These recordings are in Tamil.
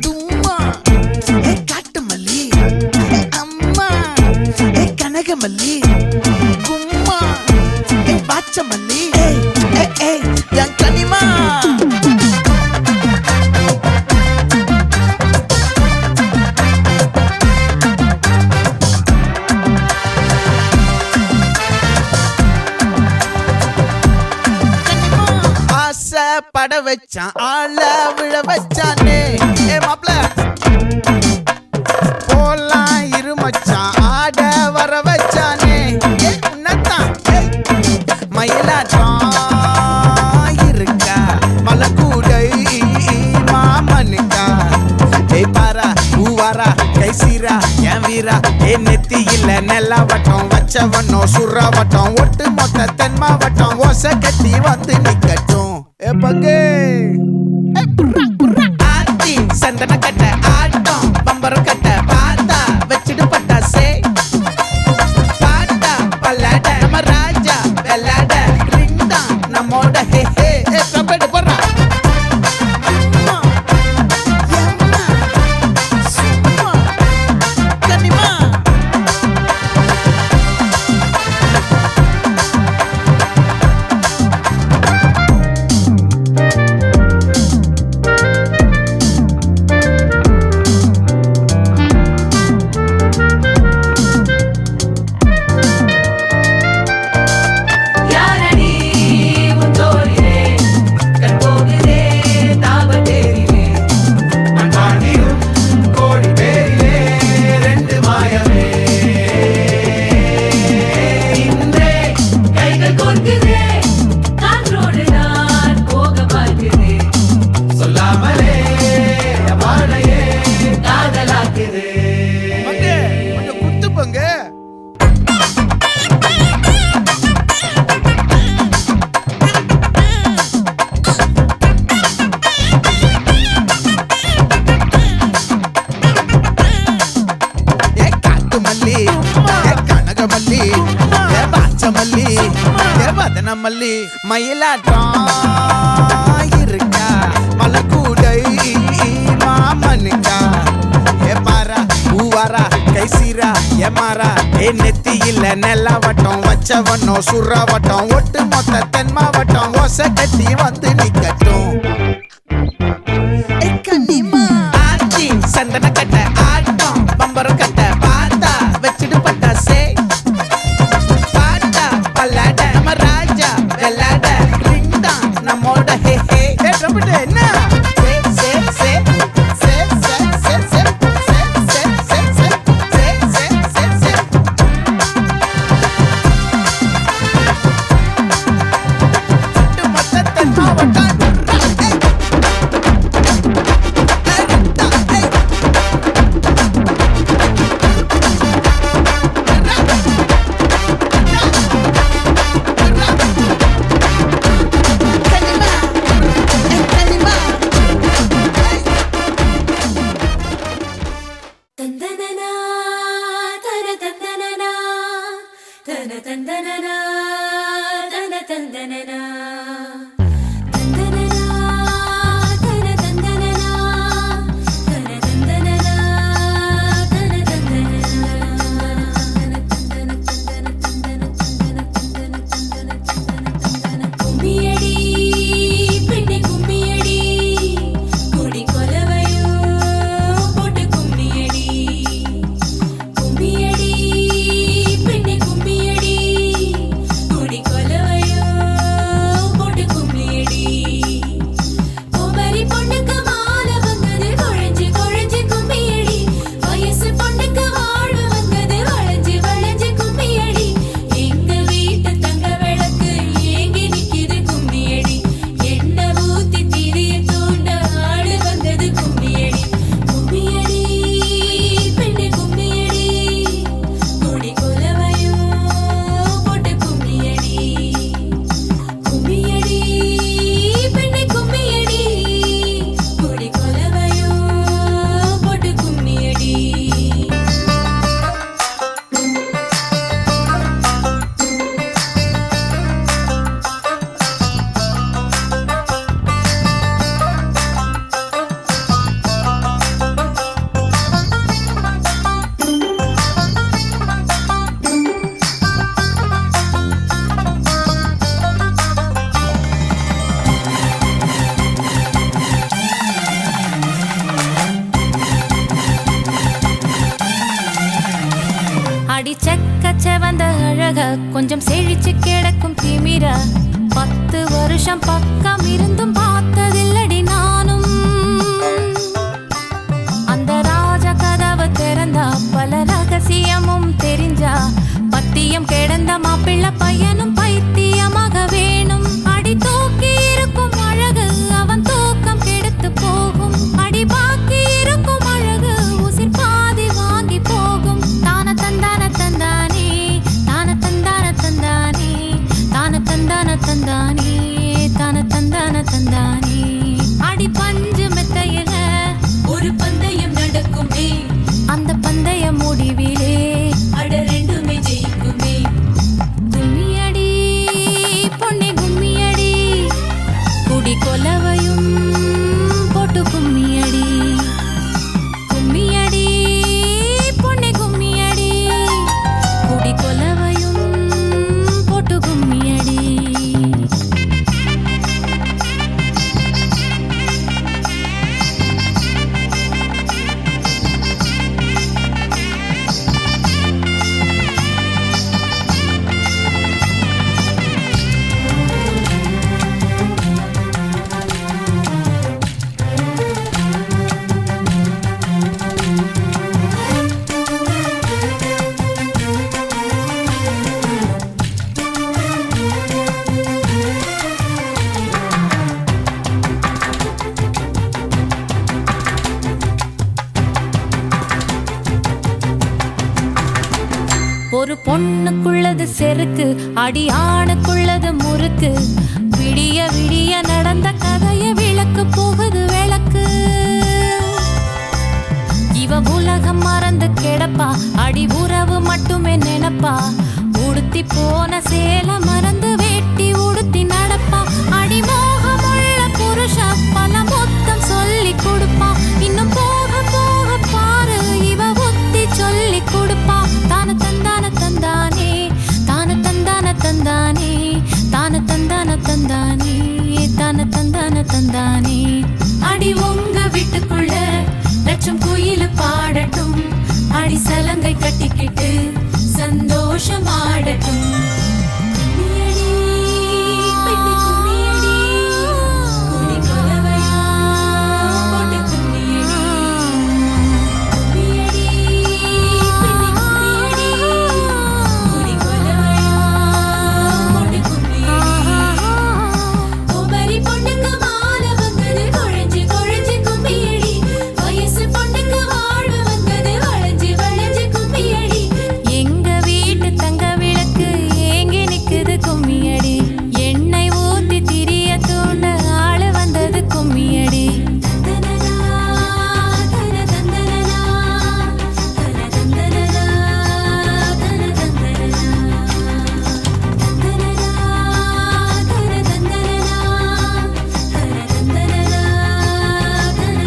தும்மா ஏ காட்டு மல்லி ஏ அம்மா ஏ கனகமல்லி கும்மா ஏ பாச்ச மல்லி ஏ என் கனிமா பட வச்சான் ஆள விழ வச்சானே ஏ மாப்ள போலாம் இருமச்சான் ஆட வர வச்சானே உன்னத்தான் மயிலாட்டம் இருக்கா மலக்கூடை மாமனுக்கா ஏய் பாரா பூவாரா கைசீரா என் வீரா ஏ நெத்தி இல்ல நெல்லா வட்டம் வச்சவனோ சுறா வட்டம் ஒட்டு மொத்த தென் மாவட்டம் ஓசை கட்டி வந்து நிக்கட்டும் ஏ பங்கே ஆத்தி சந்தன கட்ட ஆட்டம் பம்பரம் கட்ட பாத்தா வச்சிடு பட்டாசே பாட்டா பல்லாட நம்ம ராஜா வெள்ளாட ரிங் தான் நம்மோட ஹே ஹே கம்பெடு போடுறா மல்லி மயிலாட்டம் இருக்கா மலக்கூடை மாமனுக்கா ஏ பாரா பூவாரா கைசீரா ஏ மாறா ஏ நெத்தி இல்ல நெல்லா வட்டம் வச்சவனோ சுறா வட்டம் ஒட்டு மொத்த தென் மாவட்டம் ஓசை கட்டி வந்து நிக்கட்டும் ஆச்சி சந்தன கட்ட ஆட்டம் பம்பரம் கட்ட பாத்தா வச்சிடு பட்டாசே பாட்டா பல்லாட நம்ம ராஜா வெள்ளாட ரிங் தான் நம்மோட ஹே ஹே ட்ரம்பட் என்ன கொஞ்சம் செழிச்சு கிடக்கும் திமிர 10 வருஷம் பக்கம் இருந்தும் பார்த்ததில்லடி நானும். அந்த ராஜ கதவு திறந்தா பல ரகசியமும் தெரிஞ்சா பத்தியம் கிடந்த மாப்பிள்ள பையனும் பைத்தியமாக வேணும். அடி தூக்கி இருக்கும் அழகு அவன் தூக்கம் கெடுத்து போகும். அடி பாக்கி இருக்கும் அழகு உசிர் பாதி வாங்கி போகும். தான தந்தான தந்தானே தான தந்தான தந்தானே தான தந்தான தந்தானே தான தந்தான தந்தானே. அடி பஞ்சு மெத்தையில ஒரு பந்தயம் நடக்குமே. அந்த பந்தய முடிவிலே அட ரெண்டுமே ஜெயிக்குமே. கும்மியடி பொன்னே கும்மியடி குடி கொலவையும் போட்டு கும்மியடி. கும்மியடி பொன்னே கும்மியடி குடி கொலவையும் போட்டு கும்மியடி. ஒரு பொண்ணுக்குள்ளது செருக்கு அடி ஆணுக்குள்ளது முறுக்கு. விடிய விடிய நடந்த கதைய விளக்கு போகுது விளக்கு. இவ உலகம் மறந்து கிடப்பா அடி உறவு மட்டுமே நினைப்பா. உடுத்தி போன சேல மறந்து வேட்டி உடுத்தி நடப்பா. அடி மோகமுள்ள புருஷா பல மொத்தம் சொல்லி கொடுப்பா. இன்னும் போக போக பாரு இவ புத்தி சொல்லி கொடுப்பா. தான தந்தான தந்தானே தான தந்தான தந்தானே தான தந்தான தந்தானே தான தந்தான தந்தானே. அடி உங்க வீட்டுக்குள்ள லட்சம் குயில் பாடட்டும். அடி சலங்கை கட்டிக்கிட்டு சந்தோஷம் ஆடட்டும். கும்மியடி பெண்ணே கும்மியடி குடி கொலவையா போட்டு கும்மியடி. கும்மியடி பெண்ணே கும்மியடி குடி கொலவையா போட்டு கும்மியடி. கோபரி பொண்ணுக்கு மாலை வந்தது குழஞ்சு குழஞ்சு கும்மியடி. வயசு பொண்ணுக்கு வாழ்வு வந்தது வளைஞ்சு வளைஞ்சு கும்மியடி. எங்க வீட்டு தங்க விளக்கு ஏங்கி நிக்குது கும்மியடி. எண்ணெய் ஊத்தி திரிய தூண்ட ஆளு வந்தது கும்மியடி. தந்தனனா தன தந்தனனா தன தந்தனனா தன தந்தனனா தந்தனனா தன தந்தனனா தன தந்தனனா தன தந்தனனா தன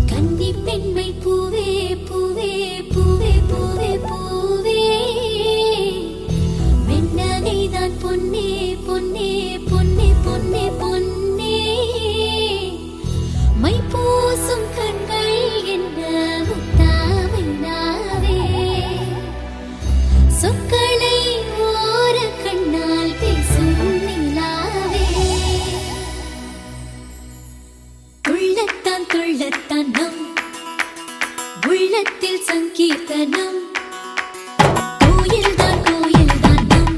கன்னி பெண்மை பூவே பூவே பூவே பூவே பூவே வெண்ணனைதான் பொன்னே பொன்னே பொன்னே பொன்னே பொன்னே. மை பூசும் கண்கள் என்ன முத்தாமைனாவே. சொற்களை ஓர கண்ணால் பேசும் நிலாவே. உள்ளத்தான் துள்ளத்தான் நம் உள்ளத்தில் சங்கீர்த்தனம். கோயில்தான் கோயில்தான் நம்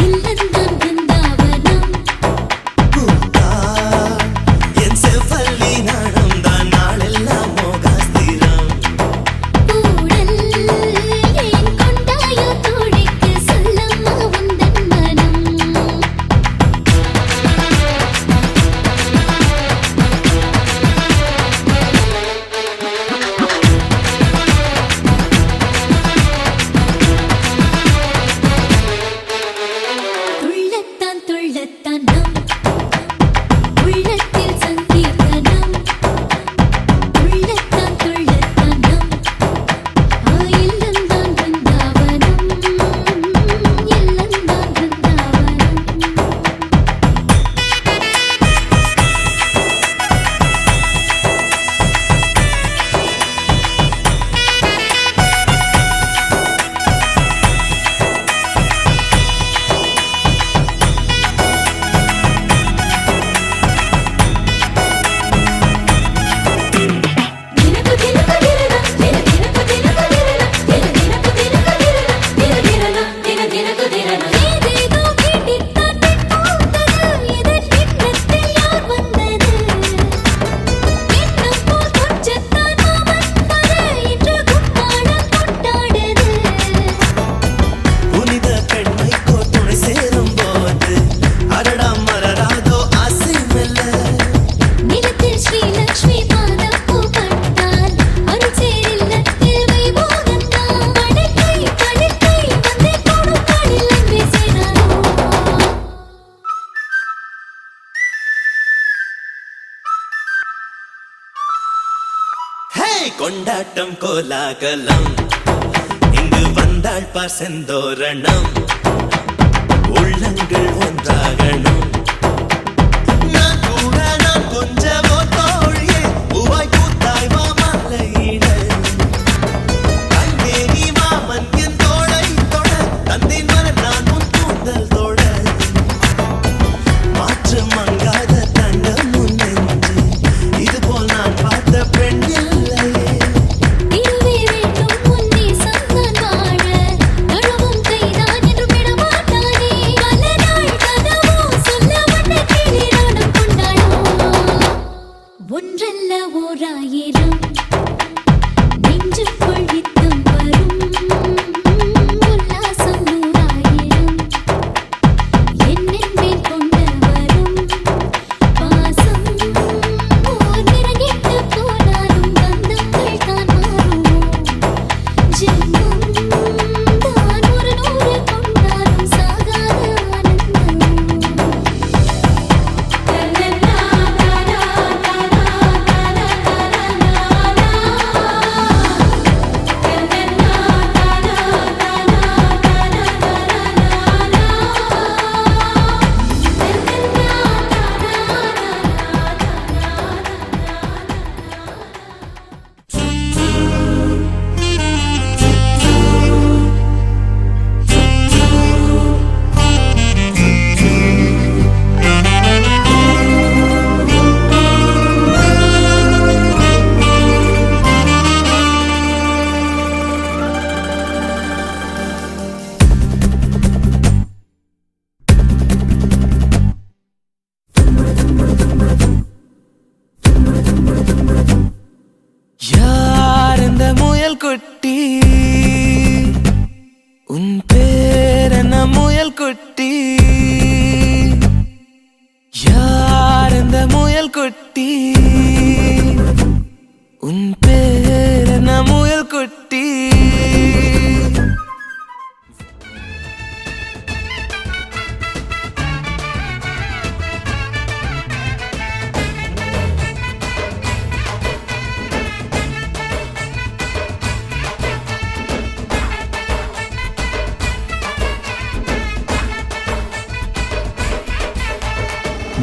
இல்லந்தான் பிருந்தாவனம். என் செவ்வல்லி நாணம்தான் நாளெல்லாம் மோகாஸ்திரம். ஊடல் ஏன் கொண்டாயோ தோழிக்கு சொல்லம்மா உந்தன் மனம். கொண்டாட்டம் கோலாகலம் இங்கு வந்தாள் பார் செந்தோரணம் உள்ளங்கள் ஒன்றாகணும் நான் கூட நான் கொஞ்சமோ தோழியே பூவாய் பூத்தாய் மாமலையிட அங்கே நீ மாமன் என் தோளை தொட தந்தை மன நான் உன் கூந்தல் தொட மாற்று மங்காத தங்கம் முன் நெஞ்சு இதுபோல் நான் பார்த்த பெண் இல்லையே இருவே வேண்டும் முன்னே சந்தான் வாழ கழுவும் கைதான் என்று விடமாட்டானே பல நாள் கனவோ சொல்ல வந்த கிளி நானும் கொண்டாடும் ஒன்றல்ல ஓராயிரம் நெஞ்சுக்குள் நித்தம் வரும் உல்லாசம் நூறாயிரம் என்னென்மேல் கொண்ட வரும் பாசம் ஓர் நிறங்கிட்டு போனாலும் பந்தங்கள் தான் மாறுமோ ஜென்மம் தான் ஒரு நூறு கொண்டாலும் சாகாத யார் இந்த முயல் குட்டி உன் பேர் என்ன முயல் குட்டி யார் இந்த முயல் குட்டி உன் பேர் என்ன முயல் குட்டி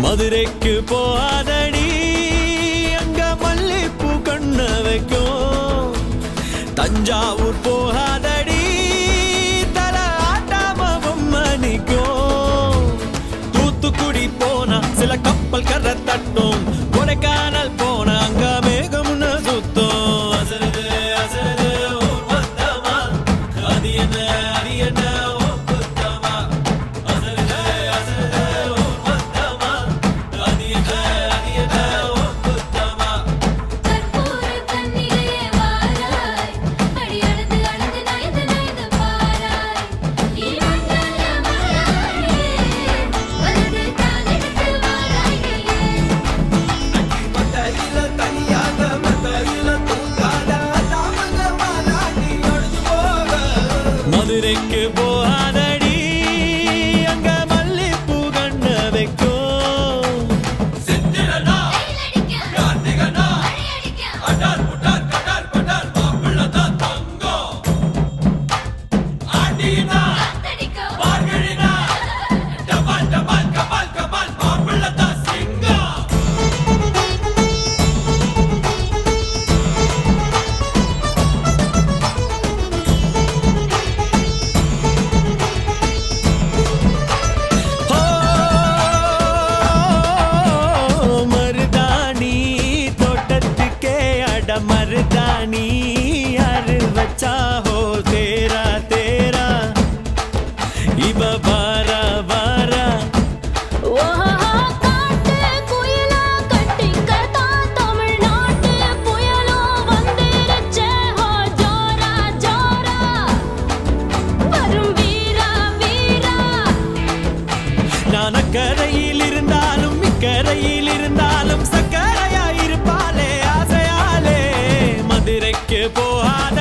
மதுரைக்கு போகாதடி அங்க மல்லிப்பூ கண்ண வைக்கும் தஞ்சாவூர் போகாதடி தல ஆட்டாம பொம்மணிக்கும் தூத்துக்குடி போனா சில கப்பல் கரை தட்டும் கொடைக்கானல் போனா அங்க மேகம்னு சுத்தம் அசருது அசருது ஊர் மொத்தமா அது என்ன ஓ குத்தமா அசருது அசருது ஊர் மொத்தமா அது என்ன ஓ குத்தமா கற்பூர கண்ணிலே வாராய் அடி அழுது அழுது நயந்து நயந்து பாராய் நீ வந்தால மாறாயே வலது காலெடுத்து வாராயே மத்தையில தனியாக மத்தையில தூங்காத தாமங்க மாறாடி ஒழிஞ்சு போக மதுரைக்கு போகாதடி அங்க மல்லிப்பூ கண்ண வைக்கும் சித்திரனா கைலடிக்க கார்த்திகனா அடியடிக்க அடார் புடார் கடார் படார் மாப்பிள்ள தான் தங்கம் ஆண்டினா தடிக்கோ பார்கழினா டபால் டபால் கபால் கபால் மாப்பிள்ள தான் சிங்கம் மருதாணி தோட்டத்துக்கே அட மருதாணி யாரு வச்சா ஹோ தேரா தேரா இவ வாரா வாரா ஓஹோ காட்டு குயிலா கட்டிக்கதா தமிழ்நாட்டு புயலோ வந்திருச்சே ஹோ ஜோரா ஜோரா வரும் வீரா வீரா நான் அக்கரையில் இருந்தாலும் இக்கரையில் இருந்தாலும் சக்கரையா இருப்பாளே ஆசையாலே மதுரைக்கு போகாத